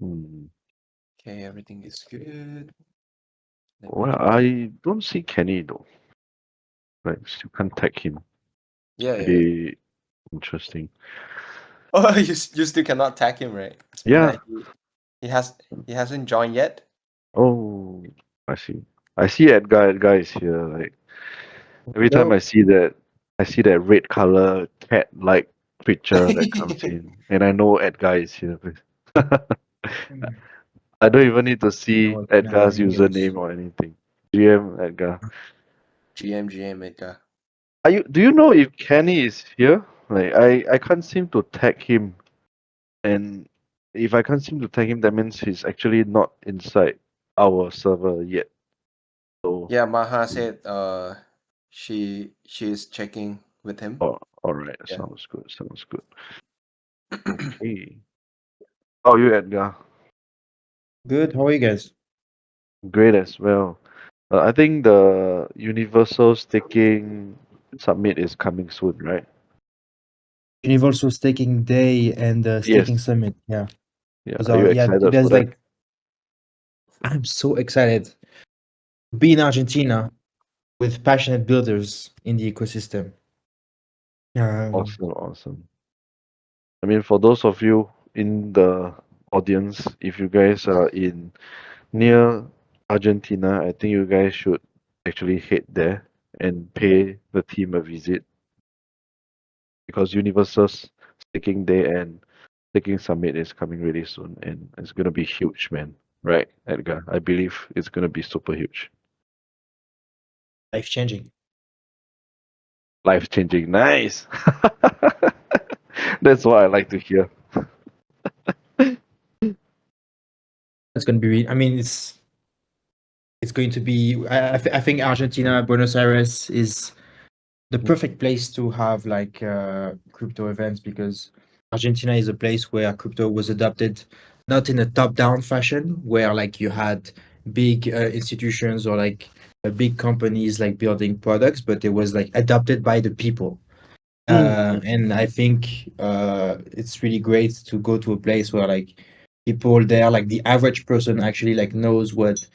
Okay, everything is good. Let me Well, just. I don't see Kenny though. Like, still can't tag him. It's Yeah. pretty interesting. Oh, you still cannot tag him, right? It's mean Yeah. that he has he hasn't joined yet. Oh, I see. I see Edgar. Edgar is here. Like every time No, I see that red color cat-like picture that comes in, and I know Edgar is here. I don't even need to see no, Edgar's news. username or anything. GM Edgar. GM Edgar. Do you know if Kenny is here? Like I can't seem to tag him, and if I can't seem to tag him, that means he's actually not inside our server yet. So Yeah, Maha said she's checking with him. oh, all right, Yeah. sounds good. Sounds good. Okay. How are you, Edgar? Good. How are you guys? Great as well. I think the Universal Staking Summit is coming soon, right? Universal Staking Day and Yes. Staking Summit. Yeah. Yeah. Those Are you are, yeah, excited for there's that? like, I'm so excited to be in Argentina with passionate builders in the ecosystem. Awesome, awesome. I mean, for those of you in the audience, if you guys are in near Argentina, I think you guys should actually head there and pay the team a visit because Universal's Staking Day and Staking Summit is coming really soon and it's gonna be huge, man. Right, Edgar? I believe it's gonna be super huge. Life changing. Life changing. Nice. That's what I like to hear. It's going to be, I mean, it's going to be, I think Argentina, Buenos Aires is the perfect place to have like crypto events because Argentina is a place where crypto was adopted not in a top-down fashion where like you had big institutions or like big companies like building products, but it was like adopted by the people. And I think it's really great to go to a place where like people there, like the average person actually like knows what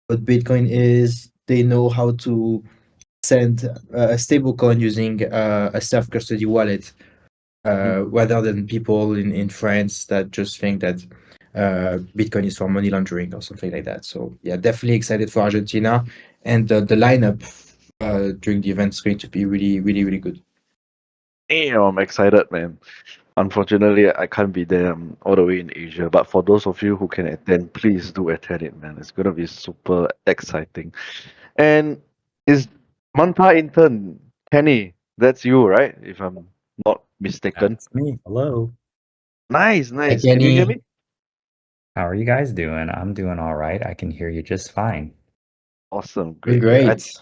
Bitcoin is. They know how to send a stable coin using a self-custody wallet rather than people in France that just think that Bitcoin is for money laundering or something like that. So yeah, definitely excited for Argentina, and the lineup during the event is going to be really, really, really good. Damn, I'm excited, man. Unfortunately, I can't be there. I'm all the way in Asia. But for those of you who can attend, please do attend it, man. It's gonna be super exciting. And is Manta intern Kenny? That's you, right? If I'm not mistaken. That's me. Hello. Nice, Hi, nice. Can you hear Kenny. me? How are you guys doing? I'm doing all right. I can hear you just fine. Awesome, You're great, great. great.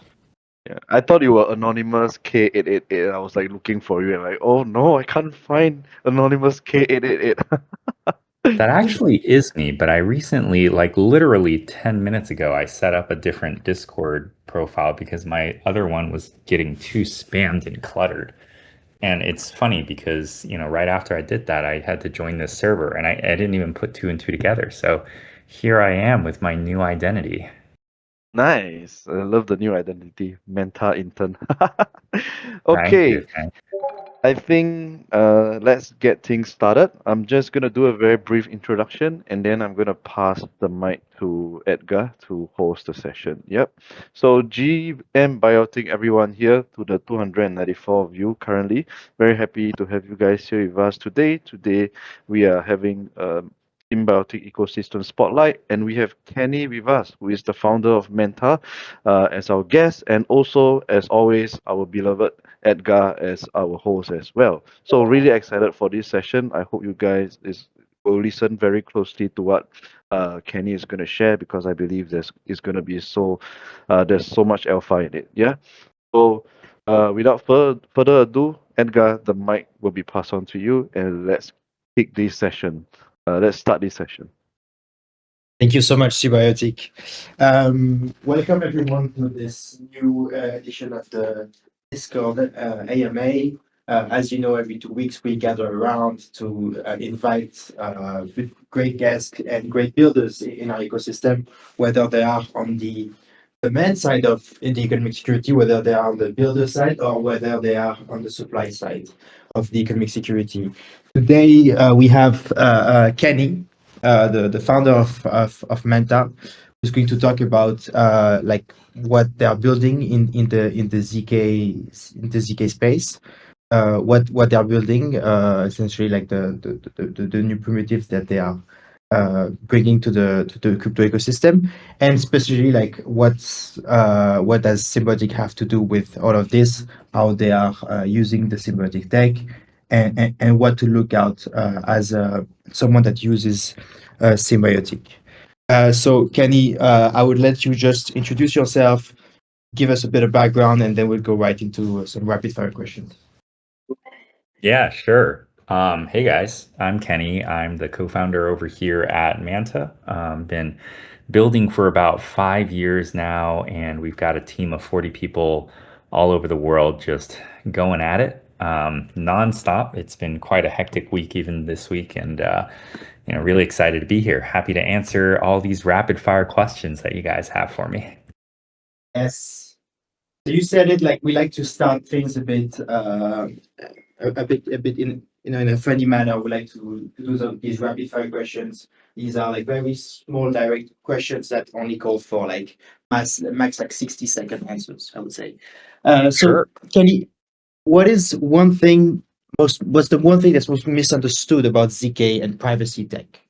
I thought you were anonymous K888. I was like looking for you and like, oh no, I can't find anonymous K888. That actually is me, but I recently, like literally 10 minutes ago, I set up a different Discord profile because my other one was getting too spammed and cluttered. And it's funny because, right after I did that, I had to join this server and I didn't even put two and two together. So here I am with my new identity. Nice. I love the new identity, Manta intern. Thank Okay, you. I think let's get things started. I'm just gonna do a very brief introduction and then I'm gonna pass the mic to Edgar to host the session. Yep. So GM Biotic, everyone here to the 294 of you currently. Very happy to have you guys here with us today. Today we are having Symbiotix Ecosystem Spotlight, and we have Kenny with us, who is the founder of MANTA, as our guest, and also, as always, our beloved Edgar as our host as well. So really excited for this session. I hope you guys will listen very closely to what Kenny is going to share because I believe is going to be there's so much alpha in it. Yeah. So without further ado, Edgar, the mic will be passed on to you, and let's kick this session. Let's start this session. Thank you so much, Symbiotix. Welcome everyone to this new edition of the Discord AMA. As you know, every 2 weeks we gather around to invite great guests and great builders in our ecosystem, whether they are on the demand side of in the economic security, whether they are on the builder side or whether they are on the supply side of the economic security. Today we have Kenny, the founder of MANTA, who's going to talk about like what they are building in the ZK space. What they are building, essentially like the new primitives that they are bringing to the crypto ecosystem, and especially like what does Symbiotix have to do with all of this, how they are using the Symbiotix tech, and what to look out as someone that uses Symbiotix. So Kenny, I would let you just introduce yourself, give us a bit of background, and then we'll go right into some rapid fire questions. Yeah, sure. Hey guys, I'm Kenny. I'm the co-founder over here at MANTA. Been building for about 5 years now, and we've got a team of 40 people all over the world just going at it nonstop. It's been quite a hectic week even this week, and really excited to be here. Happy to answer all these rapid fire questions that you guys have for me. Yes. So you said it like we like to start things a bit in a funny manner. We like to do these rapid fire questions. These are like very small direct questions that only call for like max like 60-second answers, I would say. So Sure. Kenny, what's the one thing that's most misunderstood about ZK and privacy tech?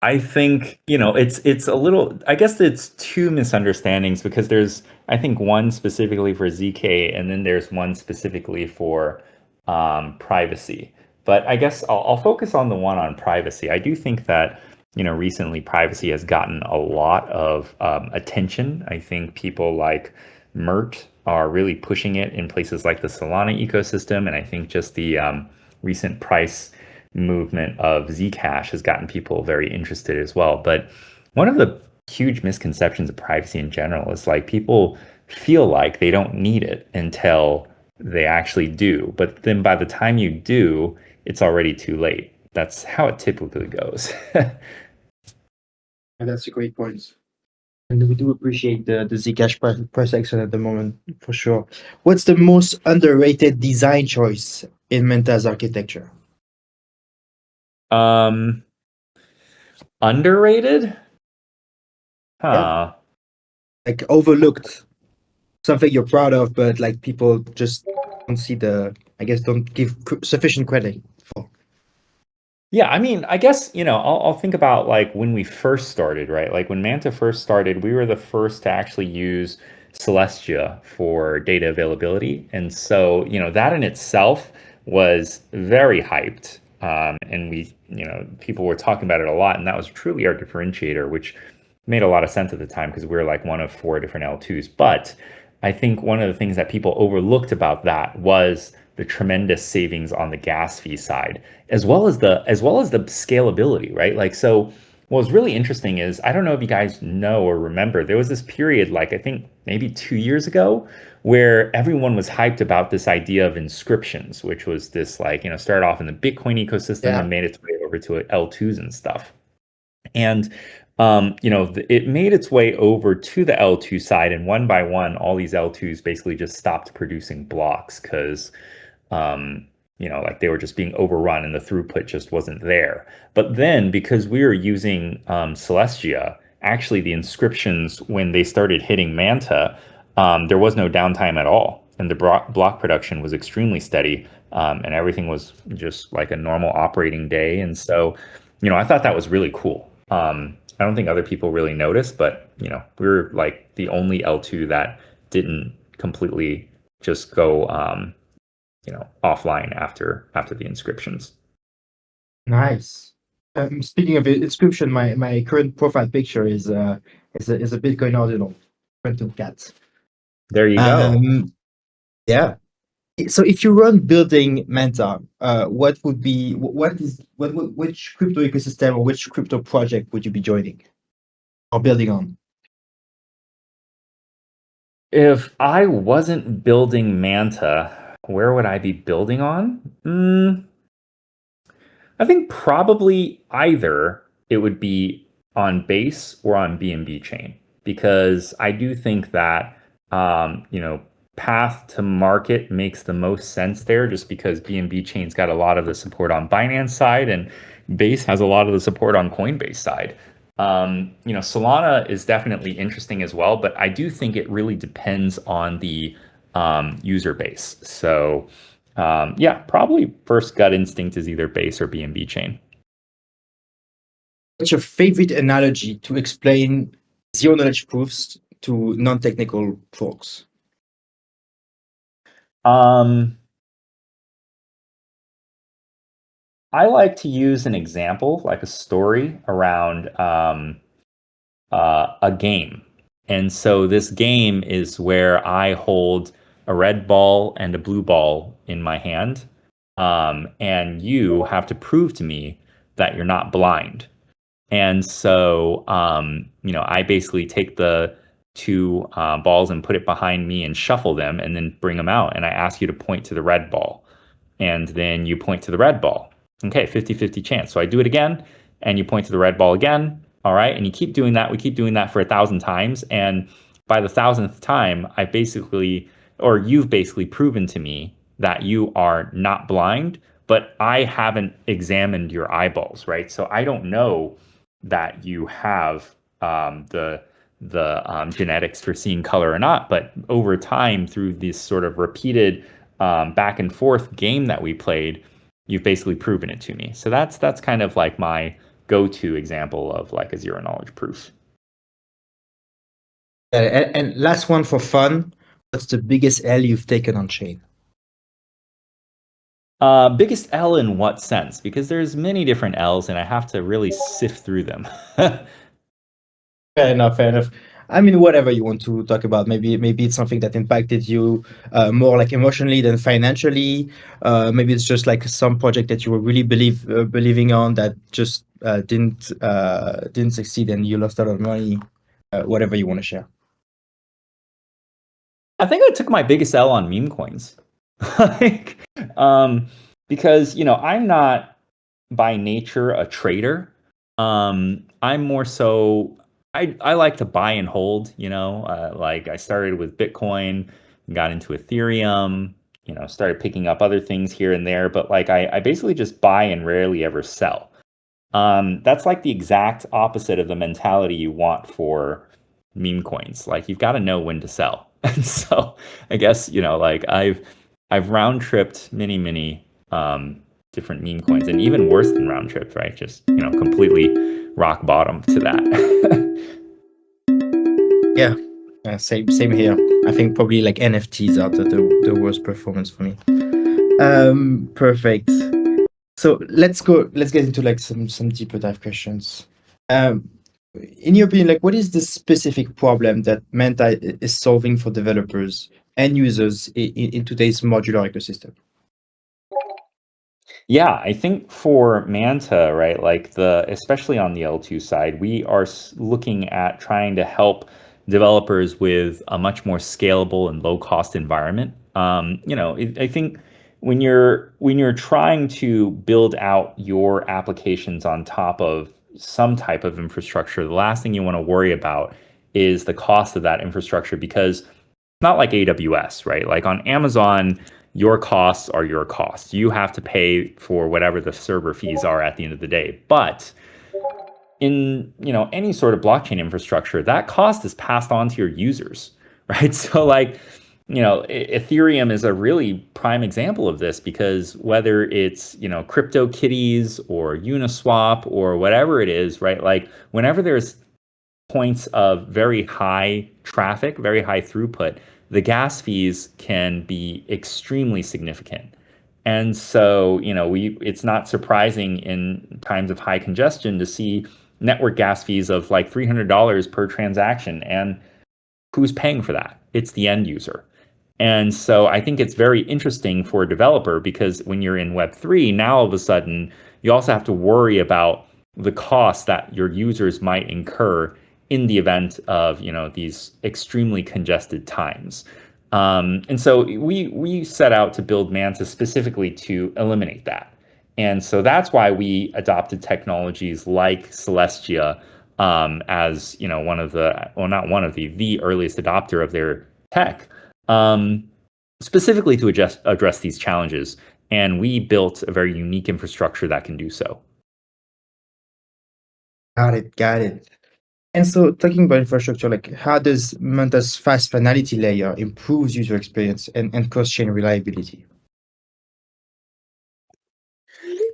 I think, it's a little, I guess it's two misunderstandings because there's, I think, one specifically for ZK and then there's one specifically for privacy. But I guess I'll focus on the one on privacy. I do think that, recently privacy has gotten a lot of attention. I think people like Mert are really pushing it in places like the Solana ecosystem. And I think just the recent price movement of Zcash has gotten people very interested as well. But one of the huge misconceptions of privacy in general is like people feel like they don't need it until they actually do. But then by the time you do, it's already too late. That's how it typically goes. And that's a great point. And we do appreciate the Zcash price action at the moment, for sure. What's the most underrated design choice in MANTA's architecture? Underrated? Huh. Yeah. Like overlooked, something you're proud of, but like people just don't see don't give sufficient credit for. Yeah, I mean, I guess, I'll think about like when we first started, right? Like when Manta first started, we were the first to actually use Celestia for data availability. And so, that in itself was very hyped. And people were talking about it a lot. And that was truly our differentiator, which made a lot of sense at the time because we were like one of 4 different L2s. But I think one of the things that people overlooked about that was the tremendous savings on the gas fee side, as well as the scalability, right? Like, so what was really interesting is, I don't know if you guys know or remember, there was this period, like I think maybe 2 years ago, where everyone was hyped about this idea of inscriptions, which was this like, started off in the Bitcoin ecosystem and made its way over to L2s and stuff. And it made its way over to the L2 side, and one by one, all these L2s basically just stopped producing blocks because like they were just being overrun and the throughput just wasn't there. But then because we were using Celestia, actually the inscriptions, when they started hitting Manta, there was no downtime at all. And the block production was extremely steady, and everything was just like a normal operating day. And so, I thought that was really cool. I don't think other people really noticed, but we were like the only L2 that didn't completely just go offline after the inscriptions. Nice. Speaking of inscription, my current profile picture is a Bitcoin ordinal, quantum cat. There you go. Yeah. So if you run building MANTA, which crypto ecosystem or which crypto project would you be joining or building on? If I wasn't building Manta, where would I be building on? I think probably either it would be on base or on BNB chain, because I do think that path to market makes the most sense there, just because BNB chain's got a lot of the support on Binance side and base has a lot of the support on Coinbase side. Solana is definitely interesting as well, but I do think it really depends on the user base. So yeah, probably first gut instinct is either base or BNB chain. What's your favorite analogy to explain zero knowledge proofs to non-technical folks? I like to use an example, like a story around a game. And so this game is where I hold a red ball and a blue ball in my hand. And you have to prove to me that you're not blind. And so, I basically take the two balls and put it behind me and shuffle them and then bring them out. And I ask you to point to the red ball. And then you point to the red ball. Okay, 50-50 chance. So I do it again, and you point to the red ball again. All right, and you keep doing that. We keep doing that for 1,000 times. And by the 1,000th time, you've basically proven to me that you are not blind, but I haven't examined your eyeballs, right? So I don't know that you have the genetics for seeing color or not. But over time, through this sort of repeated back and forth game that we played, you've basically proven it to me. So that's kind of like my go-to example of like a zero knowledge proof. And last one for fun, what's the biggest L you've taken on chain? Biggest L in what sense? Because there's many different L's and I have to really sift through them. Fair enough. I mean, whatever you want to talk about. Maybe it's something that impacted you more like emotionally than financially. Maybe it's just like some project that you were really believing on that just didn't succeed and you lost a lot of money. Whatever you want to share. I think I took my biggest L on meme coins, because I'm not by nature a trader. I'm more so. I like to buy and hold, like I started with Bitcoin, got into Ethereum, started picking up other things here and there, but like I basically just buy and rarely ever sell. That's like the exact opposite of the mentality you want for meme coins. Like you've got to know when to sell. And so I guess, like I've round tripped many different meme coins, and even worse than round tripped, right? Just, completely rock bottom to that. Yeah, same here. I think probably like NFTs are the worst performance for me. Perfect. So let's get into like some deeper dive questions. In your opinion, like what is the specific problem that MANTA is solving for developers and users in today's modular ecosystem? Yeah, I think for MANTA, right, like especially on the L2 side, we are looking at trying to help developers with a much more scalable and low cost environment. I think when you're trying to build out your applications on top of some type of infrastructure, the last thing you want to worry about is the cost of that infrastructure, because it's not like AWS, right? Like on Amazon, your costs are your costs. You have to pay for whatever the server fees are at the end of the day. But in any sort of blockchain infrastructure, that cost is passed on to your users, right? So like, Ethereum is a really prime example of this, because whether it's, CryptoKitties or Uniswap or whatever it is, right? Like whenever there's points of very high traffic, very high throughput, the gas fees can be extremely significant. And so, it's not surprising in times of high congestion to see network gas fees of like $300 per transaction. And who's paying for that? It's the end user. And so I think it's very interesting for a developer, because when you're in Web3, now all of a sudden, you also have to worry about the cost that your users might incur in the event of these extremely congested times. And so we set out to build MANTA specifically to eliminate that. And so that's why we adopted technologies like Celestia as one of the, well, not one of the earliest adopter of their tech, specifically to address these challenges. And we built a very unique infrastructure that can do so. Got it. And so talking about infrastructure, like how does MANTA's fast finality layer improves user experience and cross-chain reliability?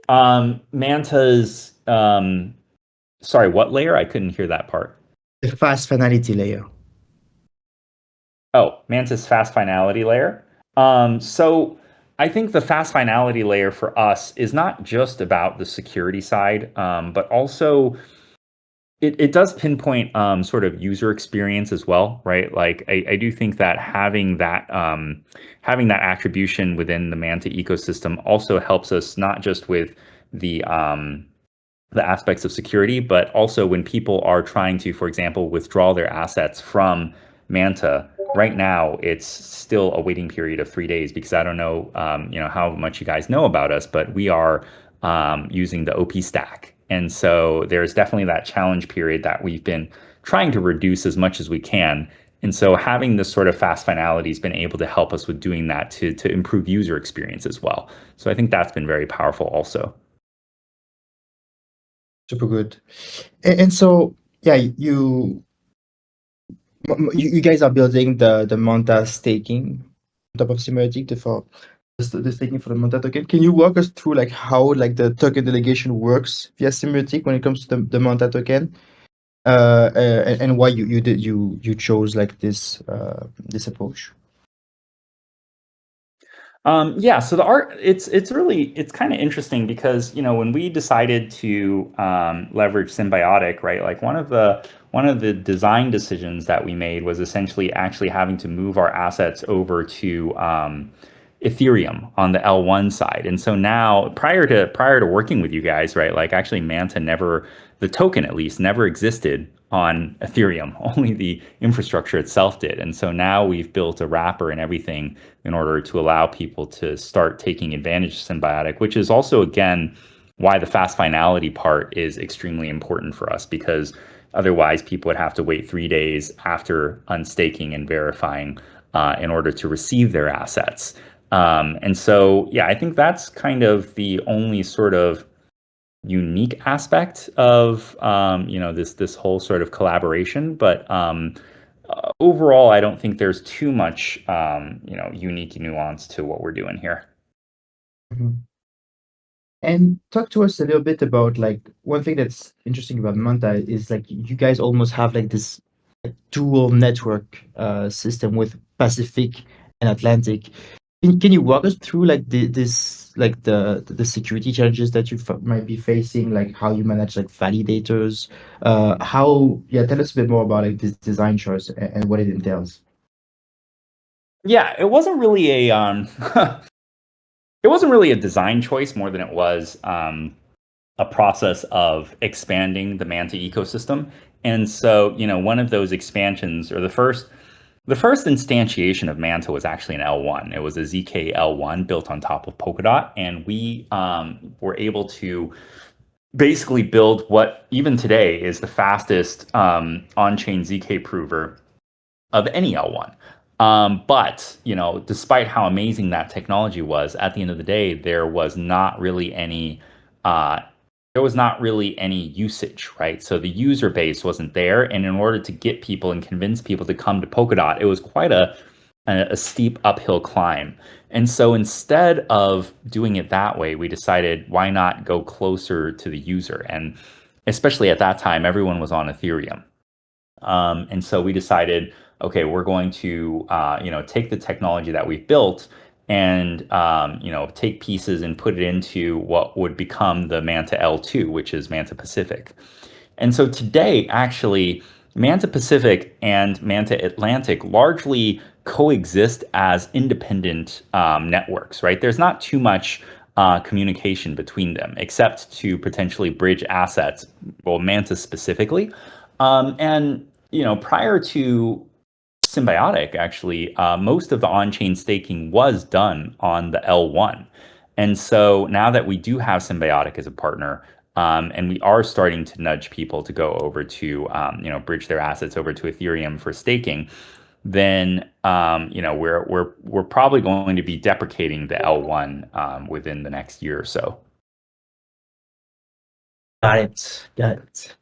MANTA's, sorry, what layer? I couldn't hear that part. The fast finality layer. Oh, MANTA's fast finality layer. So I think the fast finality layer for us is not just about the security side, but also it does pinpoint sort of user experience as well, right? Like I do think that having that attribution within the MANTA ecosystem also helps us not just with the aspects of security, but also when people are trying to, for example, withdraw their assets from MANTA. Right now, it's still a waiting period of 3 days because I don't know, how much you guys know about us, but we are using the OP stack. And so there's definitely that challenge period that we've been trying to reduce as much as we can. And so having this sort of fast finality has been able to help us with doing that to improve user experience as well. So I think that's been very powerful also. Super good. And so, yeah, you guys are building the MANTA staking on top of Symbiotix for the staking for the MANTA token. Can you walk us through like how like the token delegation works via Symbiotix when it comes to the MANTA token, and why you chose like this approach? Yeah, so the art, it's kind of interesting because when we decided to leverage Symbiotix, right, like one of the design decisions that we made was essentially actually having to move our assets over to Ethereum on the L1 side. And so now prior to working with you guys, right, like actually MANTA the token at least never existed on Ethereum, only the infrastructure itself did. And so now we've built a wrapper and everything in order to allow people to start taking advantage of Symbiotix, which is also, again, why the fast finality part is extremely important for us, because otherwise people would have to wait 3 days after unstaking and verifying in order to receive their assets. And so, yeah, I think that's kind of the only sort of unique aspect of this whole sort of collaboration, but overall I don't think there's too much unique nuance to what we're doing here. Mm-hmm. And talk to us a little bit about like one thing that's interesting about MANTA is like you guys almost have like this dual network system with Pacific and Atlantic. Can you walk us through like the security challenges that you might be facing, like how you manage like validators, tell us a bit more about like this design choice and what it entails. Yeah, it wasn't really a design choice more than it was a process of expanding the MANTA ecosystem. And so, one of those expansions, or the first instantiation of MANTA was actually an L1. It was a ZK L1 built on top of Polkadot, and we were able to basically build what even today is the fastest on-chain ZK prover of any L1. But despite how amazing that technology was, at the end of the day, there was not really any usage, right? So the user base wasn't there, and in order to get people and convince people to come to Polkadot, it was quite a steep uphill climb. And so instead of doing it that way, we decided, why not go closer to the user? And especially at that time, everyone was on Ethereum. And so we decided, okay, we're going to take the technology that we've built and take pieces and put it into what would become the MANTA L2, which is MANTA Pacific. And so today, actually, MANTA Pacific and MANTA Atlantic largely coexist as independent networks, right? There's not too much communication between them, except to potentially bridge assets, well, MANTA specifically. And prior to Symbiotic, actually, most of the on-chain staking was done on the L1. And so now that we do have Symbiotic as a partner, and we are starting to nudge people to go over to, bridge their assets over to Ethereum for staking, then we're probably going to be deprecating the L1 within the next year or so. Got it.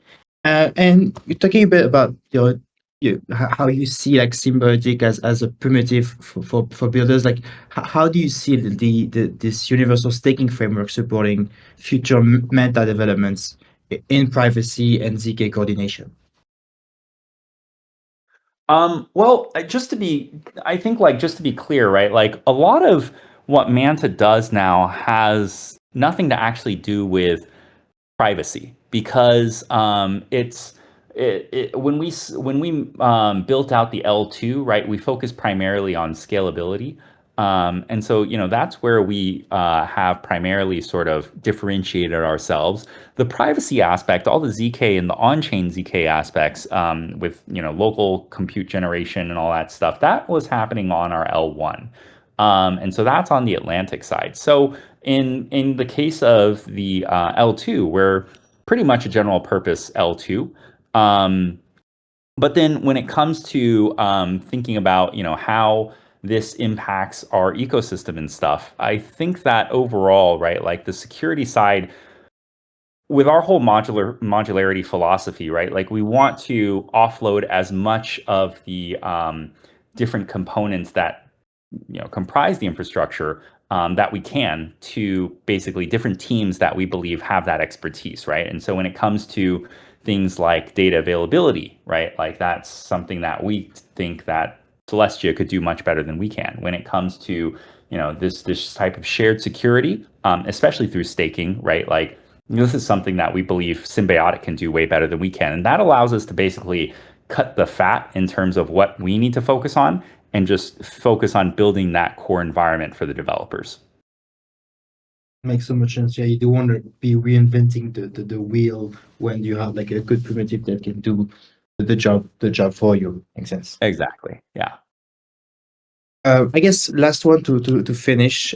And you're talking a bit about how you see like Symbiotix as a primitive for builders. Like, how do you see this universal staking framework supporting future MANTA developments in privacy and ZK coordination? Well, just to be clear, right? Like a lot of what MANTA does now has nothing to actually do with privacy, because when we built out the L2, right, we focused primarily on scalability. And so, that's where we have primarily sort of differentiated ourselves. The privacy aspect, all the ZK and the on-chain ZK aspects, with, local compute generation and all that stuff, that was happening on our L1. And so that's on the Atlantic side. So in the case of the L2, we're pretty much a general purpose L2. But then when it comes to thinking about, how this impacts our ecosystem and stuff, I think that overall, right, like the security side, with our whole modularity philosophy, right, like we want to offload as much of the different components that comprise the infrastructure that we can to basically different teams that we believe have that expertise, right? And so when it comes to things like data availability, right, like that's something that we think that Celestia could do much better than we can. When it comes to this type of shared security, especially through staking, right, like this is something that we believe Symbiotic can do way better than we can, and that allows us to basically cut the fat in terms of what we need to focus on and just focus on building that core environment for the developers. Makes so much sense. Yeah, you don't want to be reinventing the wheel when you have like a good primitive that can do the job for you. Makes sense. Exactly. Yeah. I guess last one to finish.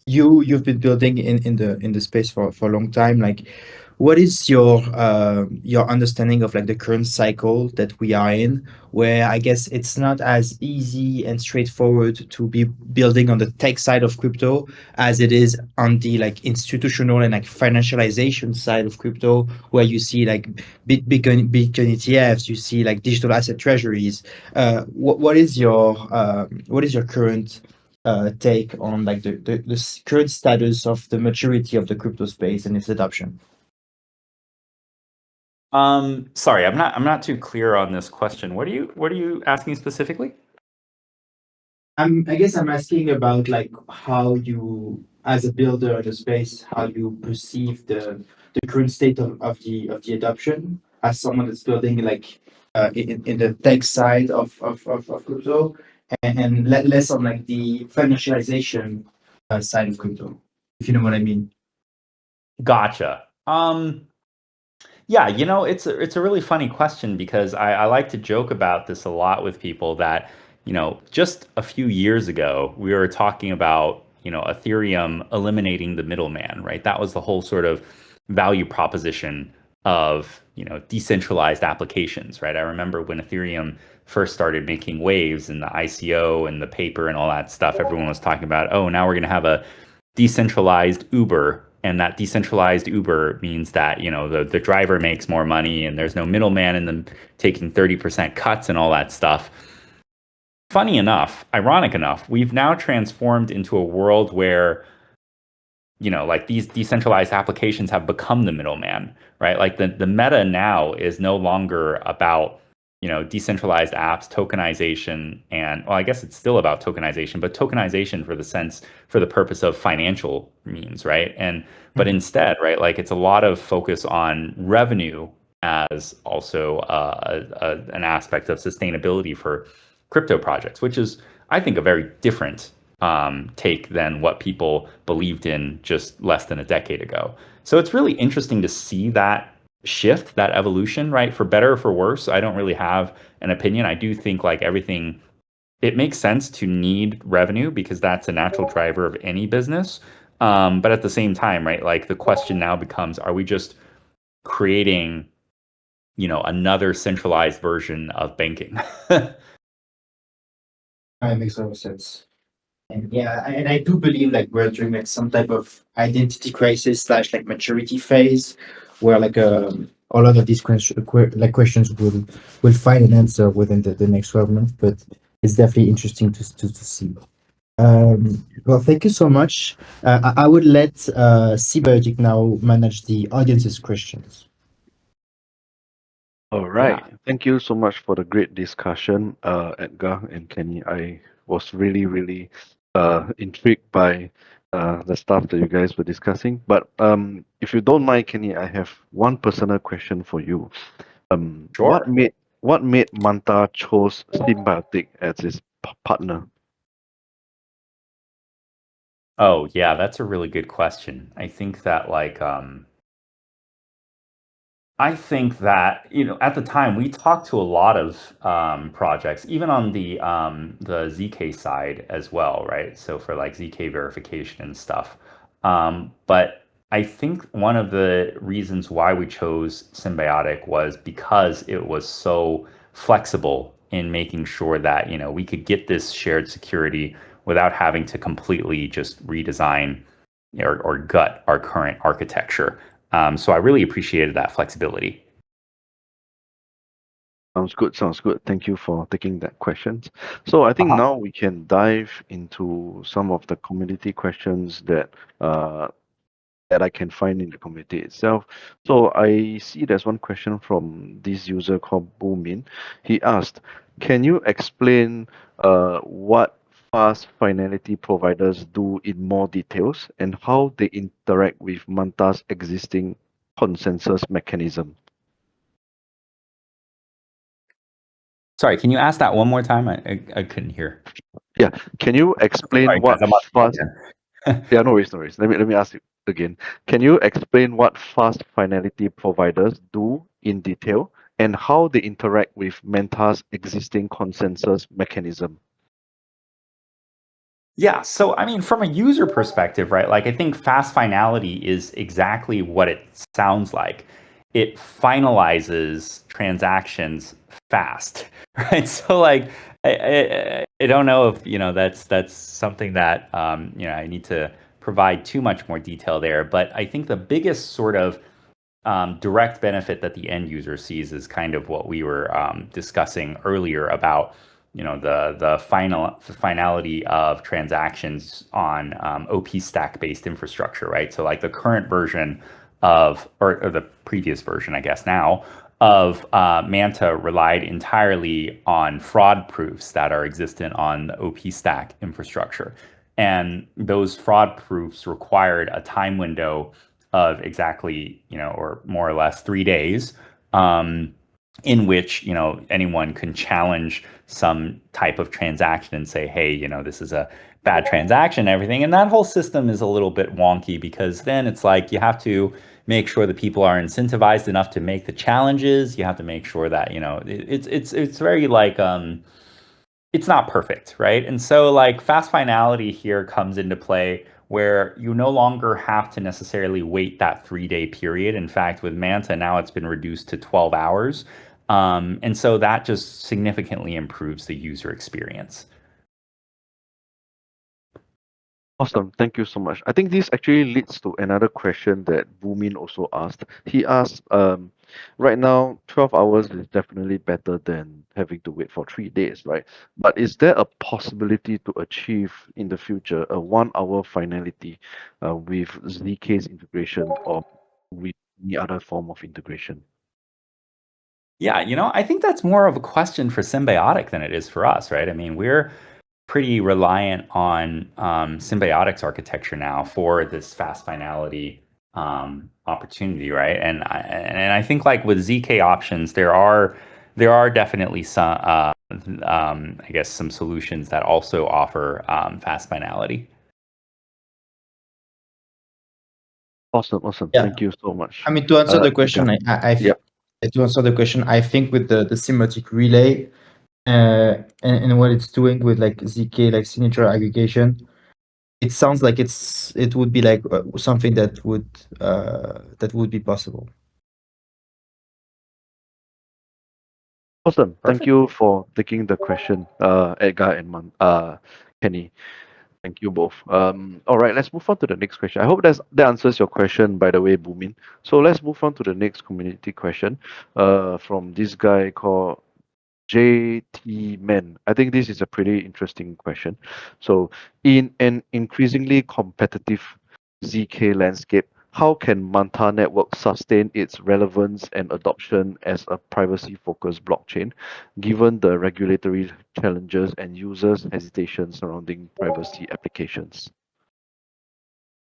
You've been building in the space for a long time. Like, what is your understanding of like the current cycle that we are in, where I guess it's not as easy and straightforward to be building on the tech side of crypto as it is on the like institutional and like financialization side of crypto, where you see like Bitcoin ETFs, you see like digital asset treasuries. What is your current take on like the current status of the maturity of the crypto space and its adoption? Sorry, I'm not too clear on this question. What are you asking specifically? I guess I'm asking about like how you, as a builder in the space, how you perceive the current state of the adoption as someone that's building like in the tech side of crypto, and less on like the financialization side of crypto, if you know what I mean. Gotcha. Yeah, it's a really funny question, because I like to joke about this a lot with people that, just a few years ago, we were talking about, Ethereum eliminating the middleman, right? That was the whole sort of value proposition of, decentralized applications, right? I remember when Ethereum first started making waves and the ICO and the paper and all that stuff, everyone was talking about, oh, now we're going to have a decentralized Uber. And that decentralized Uber means that, the driver makes more money and there's no middleman in them taking 30% cuts and all that stuff. Funny enough, ironic enough, we've now transformed into a world where, like these decentralized applications have become the middleman, right? Like the meta now is no longer about, decentralized apps, tokenization, and well, I guess it's still about tokenization, but tokenization for the purpose of financial means, right? But instead, right, like it's a lot of focus on revenue as also an aspect of sustainability for crypto projects, which is, I think, a very different take than what people believed in just less than a decade ago. So it's really interesting to see that shift, that evolution, right? For better or for worse, I don't really have an opinion. I do think like everything, it makes sense to need revenue because that's a natural driver of any business. But at the same time, right, like the question now becomes, are we just creating, another centralized version of banking? That makes a lot of sense. And yeah, and I do believe like we're during like some type of identity crisis slash like maturity phase, where like a lot of these questions will find an answer within the next 12 months. But it's definitely interesting to see. Well, thank you so much. I would let Symbiotix now manage the audience's questions. All right. Thank you so much for the great discussion, Edgar and Kenny. I was really, really intrigued by the stuff that you guys were discussing. But if you don't mind, Kenny, I have one personal question for you. Sure. What made MANTA chose Symbiotix as its partner? Oh, yeah, that's a really good question. I think that at the time we talked to a lot of projects, even on the ZK side as well, right? So for like ZK verification and stuff. But I think one of the reasons why we chose Symbiotic was because it was so flexible in making sure that we could get this shared security without having to completely just redesign or gut our current architecture. So I really appreciated that flexibility. Sounds good. Sounds good. Thank you for taking that questions. So I think now we can dive into some of the community questions that I can find in the community itself. So I see there's one question from this user called Boomin. He asked, "Can you explain what fast finality providers do in more details and how they interact with MANTA's existing consensus mechanism?" Sorry, can you ask that one more time? I couldn't hear. Yeah. Can you explain Sorry, what guys, I'm on fast... Yeah, no worries, no worries. Let me ask you again. Can you explain what fast finality providers do in detail and how they interact with MANTA's existing consensus mechanism? Yeah, so I mean, from a user perspective, right? Like, I think fast finality is exactly what it sounds like. It finalizes transactions fast, right? So, like, I don't know if that's something that I need to provide too much more detail there, but I think the biggest sort of direct benefit that the end user sees is kind of what we were discussing earlier about the finality of transactions on OP stack based infrastructure, right? So like the current version of or the previous version, I guess now, of MANTA relied entirely on fraud proofs that are existent on the OP stack infrastructure. And those fraud proofs required a time window of exactly, or more or less 3 days, in which, anyone can challenge some type of transaction and say, hey, this is a bad transaction and everything. And that whole system is a little bit wonky because then it's like you have to make sure that people are incentivized enough to make the challenges. You have to make sure that, it's very like, it's not perfect, right? And so like fast finality here comes into play where you no longer have to necessarily wait that 3-day period. In fact, with MANTA now it's been reduced to 12 hours. And so that just significantly improves the user experience. Awesome. Thank you so much. I think this actually leads to another question that Boomin also asked. He asked, right now, 12 hours is definitely better than having to wait for 3 days, right? But is there a possibility to achieve in the future a 1 hour finality with ZK's integration or with any other form of integration? Yeah, I think that's more of a question for Symbiotic than it is for us, right? I mean, we're pretty reliant on Symbiotics architecture now for this fast finality opportunity, right? And I think like with ZK options, there are definitely some I guess some solutions that also offer fast finality. Awesome. Yeah. Thank you so much. I mean, to answer the Edgar. question, Yep. to answer the question, I think with the Symbiotix relay, and what it's doing with like ZK, like signature aggregation, it sounds like it would be like something that would be possible. Awesome. Thank Perfect. you for taking the question, Edgar and Kenny. Thank you both. All right, let's move on to the next question. I hope that answers your question, by the way, Boomin. So let's move on to the next community question, from this guy called JT Men. I think this is a pretty interesting question. So, in an increasingly competitive ZK landscape, how can MANTA network sustain its relevance and adoption as a privacy-focused blockchain, given the regulatory challenges and users' hesitation surrounding privacy applications?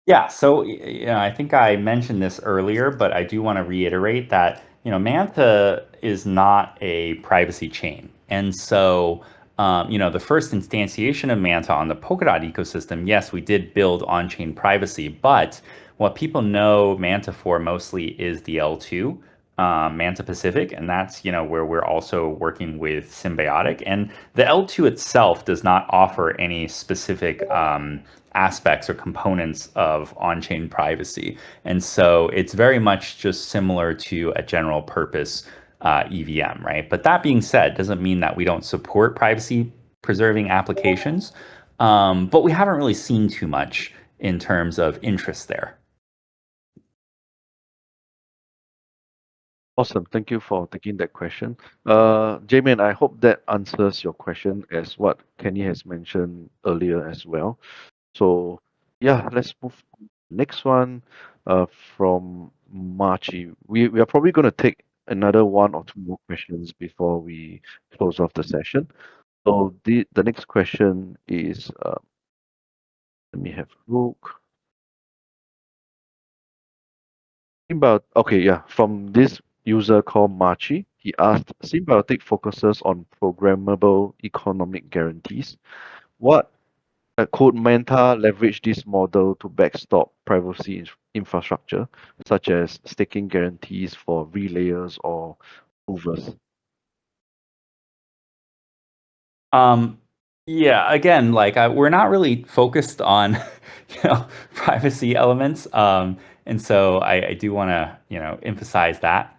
Yeah, so I think I mentioned this earlier, but I do want to reiterate that MANTA is not a privacy chain, and so the first instantiation of MANTA on the Polkadot ecosystem, yes, we did build on-chain privacy, but what people know MANTA for mostly is the L2. MANTA Pacific, and that's where we're also working with Symbiotix, and the L2 itself does not offer any specific aspects or components of on-chain privacy. And so it's very much just similar to a general purpose EVM, right? But that being said, doesn't mean that we don't support privacy preserving applications, but we haven't really seen too much in terms of interest there. Awesome. Thank you for taking that question. Jamin, I hope that answers your question as what Kenny has mentioned earlier as well. So yeah, let's move on. Next one, from Marchi. We are probably going to take another one or two more questions before we close off the session. So the next question is, let me have a look. Okay, yeah, from this user called Marchi, he asked, Symbiotic focuses on programmable economic guarantees. What could MANTA leverage this model to backstop privacy infrastructure, such as staking guarantees for relayers or movers? Yeah, again, like we're not really focused on, privacy elements. And so I do want to, emphasize that.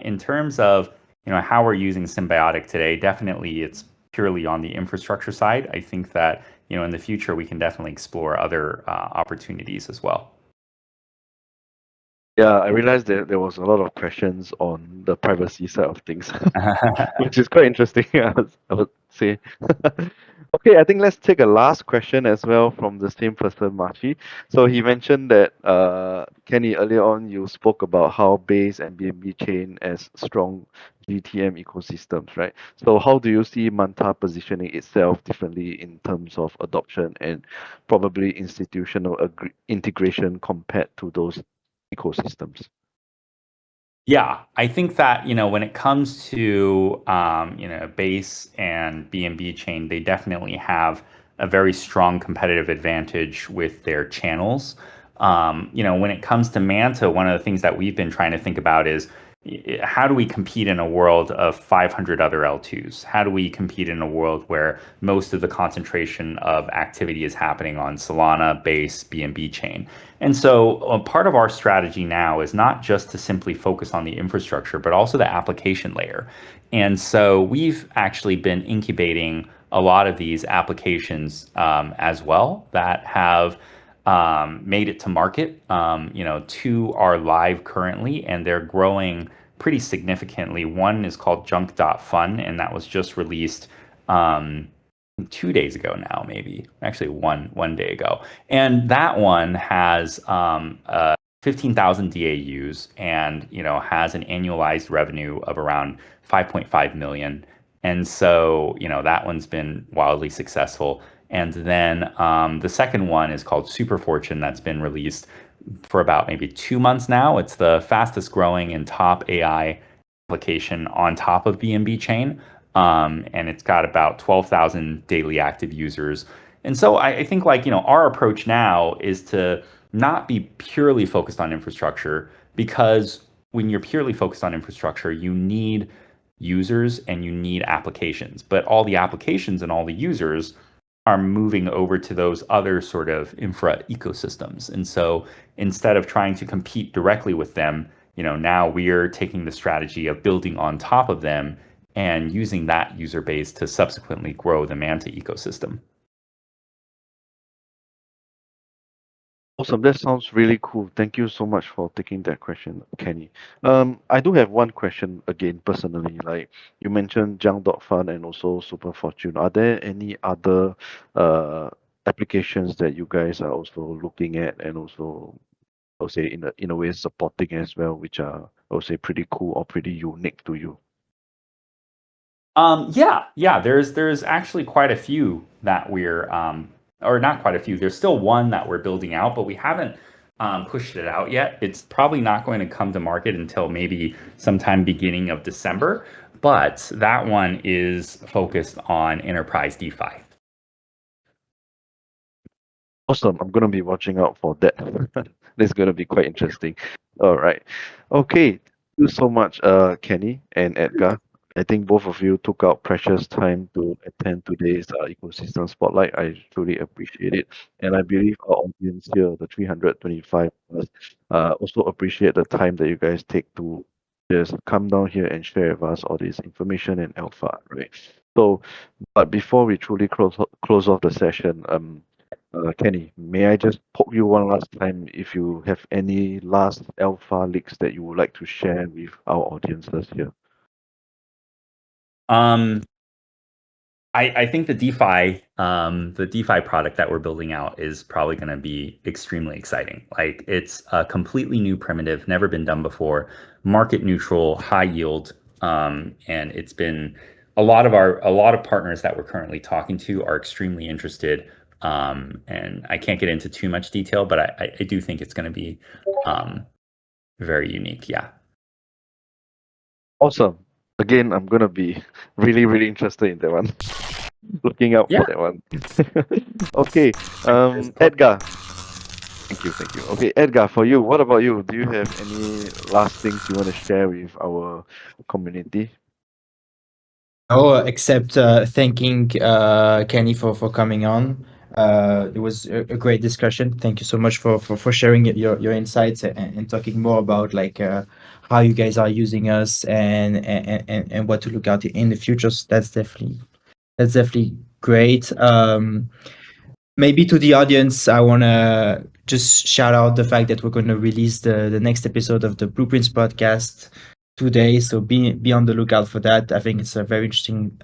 In terms of, how we're using Symbiotic today, definitely it's purely on the infrastructure side. I think that, in the future, we can definitely explore other opportunities as well. Yeah, I realized that there was a lot of questions on the privacy side of things, which is quite interesting, I would say. Okay, I think let's take a last question as well from the same person, Machi. So he mentioned that, Kenny, earlier on you spoke about how Base and BNB chain as strong GTM ecosystems, right? So how do you see MANTA positioning itself differently in terms of adoption and probably institutional integration compared to those ecosystems? Yeah, I think that, when it comes to, Base and BNB chain, they definitely have a very strong competitive advantage with their channels. When it comes to Manta, one of the things that we've been trying to think about is how do we compete in a world of 500 other L2s? How do we compete in a world where most of the concentration of activity is happening on Solana, Base, BNB chain? And so part of our strategy now is not just to simply focus on the infrastructure, but also the application layer. And so we've actually been incubating a lot of these applications as well that have made it to market. Two are live currently, and they're growing pretty significantly. One is called Junk.fun, and that was just released 2 days ago now, maybe actually one day ago. And that one has 15,000 DAUs and has an annualized revenue of around 5.5 million. And so that one's been wildly successful. And then the second one is called Super Fortune, that's been released for about maybe 2 months now. It's the fastest growing and top AI application on top of BNB chain. And it's got about 12,000 daily active users. And so I think our approach now is to not be purely focused on infrastructure, because when you're purely focused on infrastructure, you need users and you need applications. But all the applications and all the users are moving over to those other sort of infra ecosystems. And so instead of trying to compete directly with them, now we're taking the strategy of building on top of them and using that user base to subsequently grow the MANTA ecosystem. Awesome. That sounds really cool. Thank you so much for taking that question, Kenny. I do have one question again, personally. Like you mentioned Junk.Fun and also Super Fortune. Are there any other applications that you guys are also looking at and also, I would say, in a way supporting as well, which are, I would say, pretty cool or pretty unique to you? Yeah. There's actually quite a few that we're or not quite a few. There's still one that we're building out, but we haven't pushed it out yet. It's probably not going to come to market until maybe sometime beginning of December. But that one is focused on enterprise DeFi. Awesome. I'm going to be watching out for that. That's going to be quite interesting. All right. Okay. Thank you so much, Kenny and Edgar. I think both of you took out precious time to attend today's ecosystem spotlight. I truly appreciate it. And I believe our audience here, the 325 plus, also appreciate the time that you guys take to just come down here and share with us all this information and alpha, right? So, but before we truly close off the session, Kenny, may I just poke you one last time if you have any last alpha leaks that you would like to share with our audiences here? I think the DeFi product that we're building out is probably going to be extremely exciting. Like, it's a completely new primitive, never been done before, market neutral, high yield, and it's been a lot of partners that we're currently talking to are extremely interested. And I can't get into too much detail, but I do think it's going to be very unique. Yeah. Awesome. Again, I'm gonna be really, really interested in that one. Looking out Yeah. for that one. Okay. Edgar. Thank you. Okay, Edgar, for you, what about you? Do you have any last things you want to share with our community? Oh, except thanking Kenny for coming on. It was a great discussion. Thank you so much for sharing your insights and talking more about like how you guys are using us and what to look out in the future. So that's definitely great. Maybe to the audience, I want to just shout out the fact that we're going to release the next episode of the Blueprints podcast today. So be on the lookout for that. I think it's a very interesting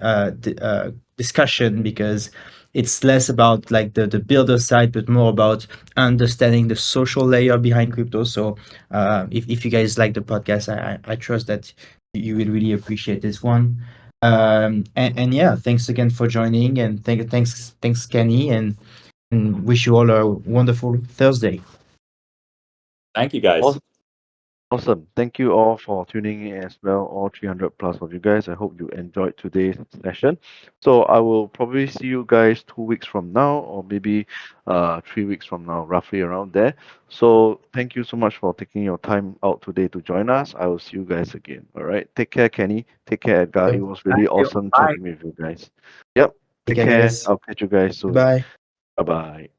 discussion because it's less about like the builder side, but more about understanding the social layer behind crypto. So if you guys like the podcast, I trust that you will really appreciate this one. And yeah, thanks again for joining, and thanks Kenny, and wish you all a wonderful Thursday. Thank you, guys. Awesome. Thank you all for tuning in as well, all 300 plus of you guys. I hope you enjoyed today's session. So I will probably see you guys 2 weeks from now, or maybe 3 weeks from now, roughly around there. So thank you so much for taking your time out today to join us. I will see you guys again. All right. Take care, Kenny. Take care, Edgar. It was really Thank you. awesome Bye. chatting with you guys. Yep. Take Take care, care. guys. I'll catch you guys soon. Bye. Bye bye.